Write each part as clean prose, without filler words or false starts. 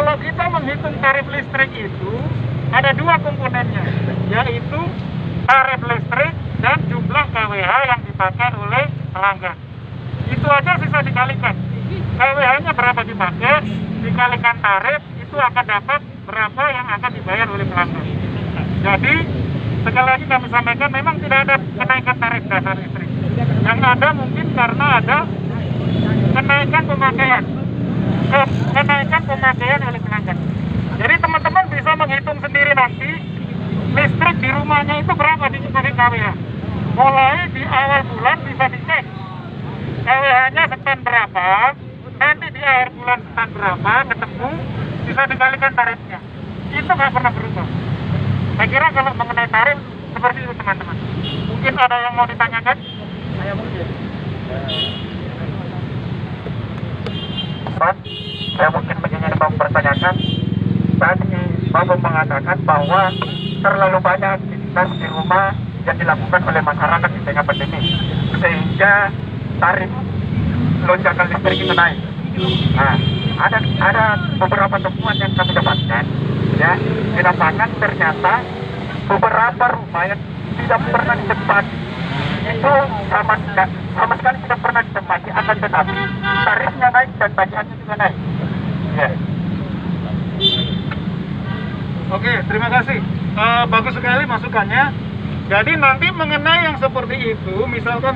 kalau kita menghitung tarif listrik itu ada dua komponennya, yaitu tarif listrik dan jumlah kWh yang dipakai oleh pelanggan. Itu aja bisa dikalikan. kWh-nya berapa dipakai, dikalikan tarif, itu akan dapat berapa yang akan dibayar oleh pelanggan. Jadi, sekali lagi kami sampaikan, memang tidak ada kenaikan tarif dasar listrik. Yang ada mungkin karena ada kenaikan pemakaian. Kenaikan pemakaian oleh pelanggan. Jadi teman-teman bisa menghitung sendiri nanti listrik di rumahnya itu berapa dipakai kWh. Mulai di awal bulan bisa dicek kWh-nya sekian berapa, nanti di akhir bulan sekian berapa, ketemu, bisa dikalikan tarifnya. Itu nggak pernah berubah. Saya kira kalau mengenai tarif seperti itu teman-teman. Mungkin ada yang mau ditanyakan? Saya mungkin. Saya mungkin ingin mempertanyakan, tadi Bapak mengatakan bahwa terlalu banyak aktivitas di rumah yang dilakukan oleh masyarakat di tengah pandemi, sehingga tarif lonjakan listrik itu naik. Nah, ada beberapa temuan yang kami dapatkan, ya, di lapangan ternyata beberapa rumah yang tidak pernah ditempati itu sama sekali tidak pernah ditempati, akan tetapi tarifnya naik dan tagihannya juga naik. Ya. Oke, terima kasih. Bagus sekali masukannya. Jadi nanti mengenai yang seperti itu, misalkan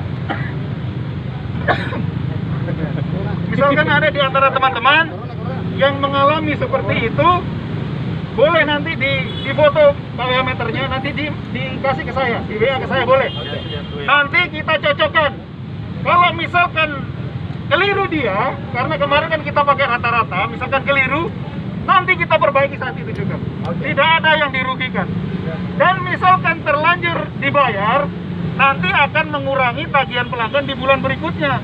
ada di antara teman-teman yang mengalami seperti itu, boleh nanti di foto parameternya, nanti dikasih ke saya, di WA ke saya, boleh. Nanti kita cocokkan. Kalau misalkan keliru dia, karena kemarin kan kita pakai rata-rata, misalkan keliru, nanti kita perbaiki saat itu juga. Tidak ada yang dirugikan. Dan misalkan terlanjur dibayar, nanti akan mengurangi tagihan pelanggan di bulan berikutnya.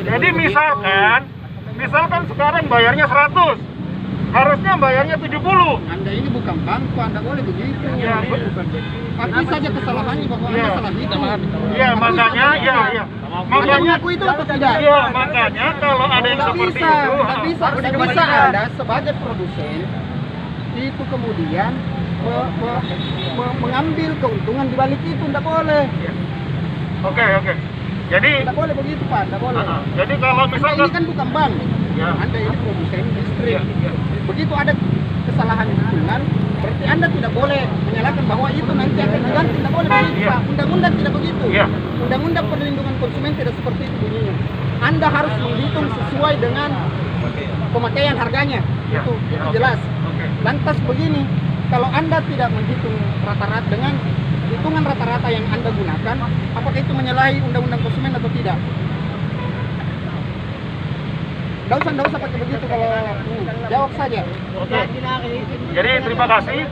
Jadi misalkan sekarang bayarnya 100, harusnya bayarnya 70. Anda ini bukan bank, Anda boleh begitu. Ya, Akui saja kesalahannya bahwa Anda salah itu. Iya, makanya Makanya aku itu atau tidak? Iya, makanya kalau ada yang seperti itu, tidak bisa Anda sebagai produsen itu kemudian mengambil keuntungan di balik itu, tidak boleh. Oke. Jadi tidak boleh begitu, Pak, tidak boleh. Jadi kalau misalkan Anda ini kan bukan bank, ya. Anda ini produsen listrik. Ya. Begitu ada kesalahan hitungan, berarti Anda tidak boleh menyalahkan bahwa itu nanti akan diganti, tidak boleh begitu, Pak. Undang-undang tidak begitu. Ya. Undang-undang perlindungan konsumen tidak seperti itu bunyinya. Anda harus menghitung sesuai dengan pemakaian harganya. Ya. Itu jelas. Oke. Lantas begini, kalau Anda tidak menghitung rata-rata dengan hitungan rata-rata yang Anda gunakan, apakah itu menyalahi undang-undang konsumen atau tidak? Nggak usah pakai begitu, kalau jawab saja. Oke. Jadi terima kasih.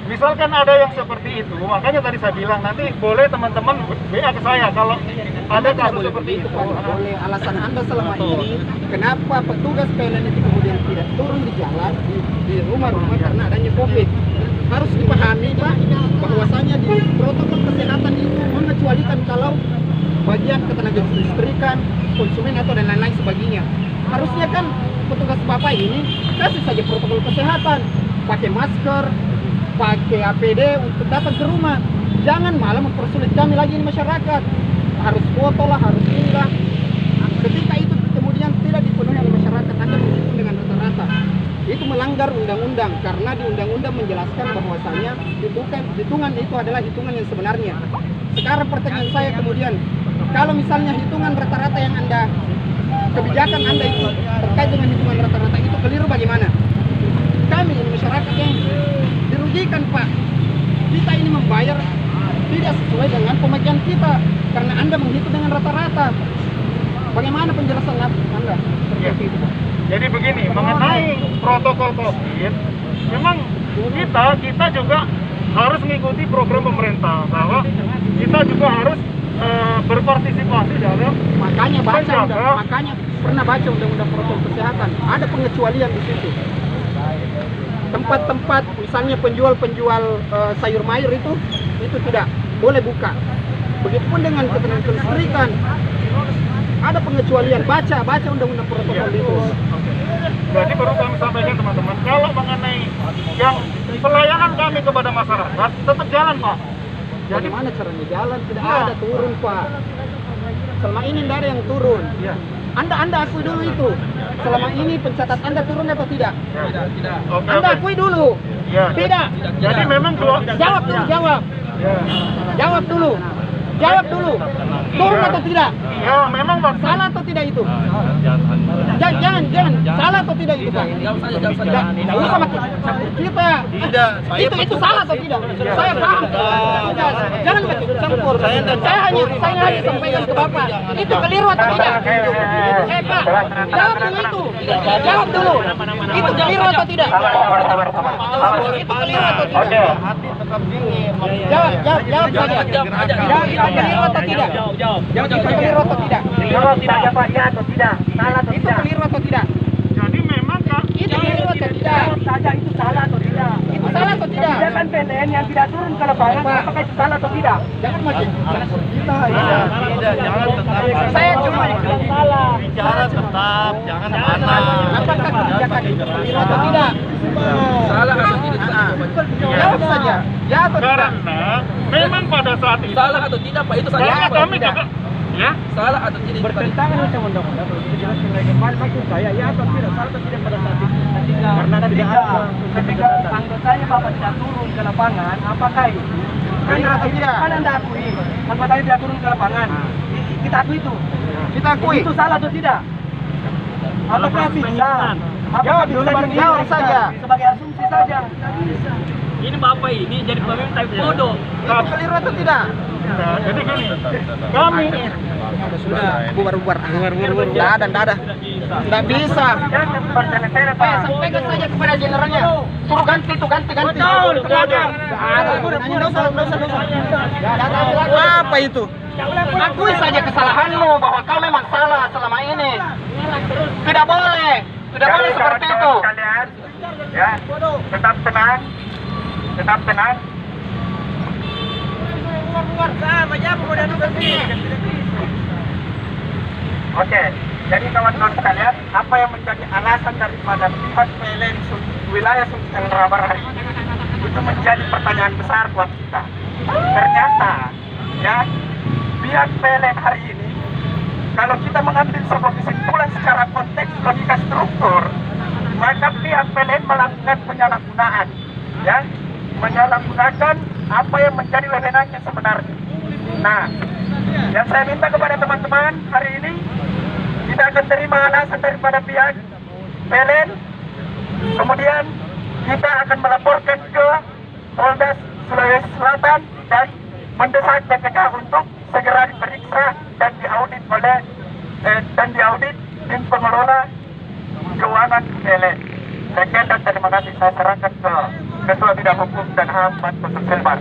Misalkan ada yang seperti itu, makanya tadi saya bilang nanti boleh teman-teman WA ke saya kalau ada kasus seperti itu. Boleh. Alasan Anda selama ini, kenapa petugas PLN itu kemudian tidak turun di jalan, di rumah-rumah karena adanya COVID? Harus dipahami, Pak, bahwasanya di protokol kesehatan itu mengecualikan kalau bagian ketenagalistrikan, konsumen atau dan lain-lain sebagainya. Harusnya kan petugas Bapak ini kasih saja protokol kesehatan, pakai masker, pakai APD untuk datang ke rumah. Jangan malah mempersulit kami lagi ini masyarakat. Harus foto lah, harus inilah. Ketika itu kemudian tidak dipenuhi oleh masyarakat, Anda menghitung dengan rata-rata. Itu melanggar undang-undang, karena di undang-undang menjelaskan bahwasanya hitungan itu adalah hitungan yang sebenarnya. Sekarang pertanyaan saya kemudian, kalau misalnya hitungan rata-rata yang kebijakan Anda itu terkait dengan hitungan rata-rata itu keliru, bagaimana? Kami masyarakat yang dirugikan, Pak. Kita ini membayar tidak sesuai dengan pemakaian kita karena Anda menghitung dengan rata-rata. Bagaimana penjelasan Anda? Ya. Jadi begini, mengenai protokol COVID, memang kita juga harus mengikuti program pemerintah, bahwa kita juga harus berpartisipasi dalam makanya pernah baca undang-undang protokol kesehatan, ada pengecualian di situ. Tempat-tempat misalnya penjual sayur mayur itu tidak boleh buka. Begitupun dengan ketenaga listrikan, ada pengecualian. Baca undang-undang protokol itu. Jadi perlu kami sampaikan teman-teman, kalau mengenai yang pelayanan kami kepada masyarakat tetap jalan Pak. Jadi Bagaimana caranya jalan? Tidak ada turun Pak. Selama ini tidak ada yang turun. ya, Anda akui dulu itu. Selama ini pencatat Anda turun atau tidak? tidak. Oke, Anda oke. akui dulu. Ya. Tidak. Jadi memang dua. Jawab dulu, jawab. Ya. Jawab dulu. Jawab dulu. Turun atau tidak? Ya, memang Pak. Salah atau tidak itu? Jangan. Salah atau tidak itu Pak? Tidak usah pakai campur kita. Tidak, Itu salah atau tidak? Saya paham. Tidak, jangan pakai campur. Saya hanya sampaikan ke Bapak. Itu keliru atau tidak? Pak, jawab dulu itu. Jawab dulu. Itu keliru atau tidak? Itu keliru atau tidak? hati tetap dingin. Jawab saja. Itu keliru atau tidak? Itu keliru atau tidak? Jawab tidak ya Pak, ya atau tidak? Salah atau Itu tidak? keliru atau tidak? Jadi memang Kak. Itu keliru atau tidak? Jawab saja itu salah atau tidak? Itu salah atau tidak? Kebijakan PLN yang tidak turun ke lapangan, Pak. apakah itu salah atau tidak? Jangan makin campur kita. Tidak, jangan tetap. Saya cuma salah. Bicara tetap, jangan panas. apakah kebijakan itu keliru atau tidak? Salah atau tidak? Jawab saja. Ya atau tidak? Karena memang pada saat itu Salah atau tidak Pak itu karena saja kami juga ya. salah atau tidak itu tadi. Bertentangan dengan undang-undang, kalau itu jelaskan lagi kembali maksud saya ya atau tidak, salah atau tidak pada saat itu. Karena ketika anggotanya Bapak tidak turun ke lapangan, apakah itu Keliru atau tidak? kan Anda akui anggotanya tidak turun ke lapangan, kita akui itu. Kita akui. Itu salah atau tidak? Apakah bisa? Jawab dulu, baru jawab saja. Sebagai asumsi saja. Tidak bisa. Ini Bapak ini jadi pemimpin tapi bodoh. Itu keliru atau tidak? Nah, jadi gini, kami Sudah, bubar. Nggak ada. Nggak bisa. Sampaikan saja kepada generalnya. Suruh ganti. betul. Nggak usah. Apa itu? Akui saja kesalahanmu bahwa kau memang salah selama ini. Tidak boleh seperti itu. Kalian ya, tetap tenang. Oke, jadi kawan-kawan sekalian, apa yang menjadi alasan daripada pihak PLN wilayah Sumatera Barat hari ini itu menjadi pertanyaan besar buat kita. Ternyata, ya, pihak PLN hari ini, kalau kita mengambil sebuah kesimpulan secara konteks logika struktur, maka pihak PLN melakukan penyalahgunaan, ya, menyalahgunakan apa yang menjadi wewenangnya sebenarnya. Nah, yang saya minta kepada teman-teman hari ini, kita akan terima alasan daripada pihak PLN, kemudian kita akan melaporkan ke Polda Sulawesi Selatan dan mendesak BPK untuk segera diperiksa dan diaudit oleh tim pengelola keuangan PLN. Sekian dan terima kasih, saya serahkan ke Ketua Bidang Hukum dan HAM Pak Silbar.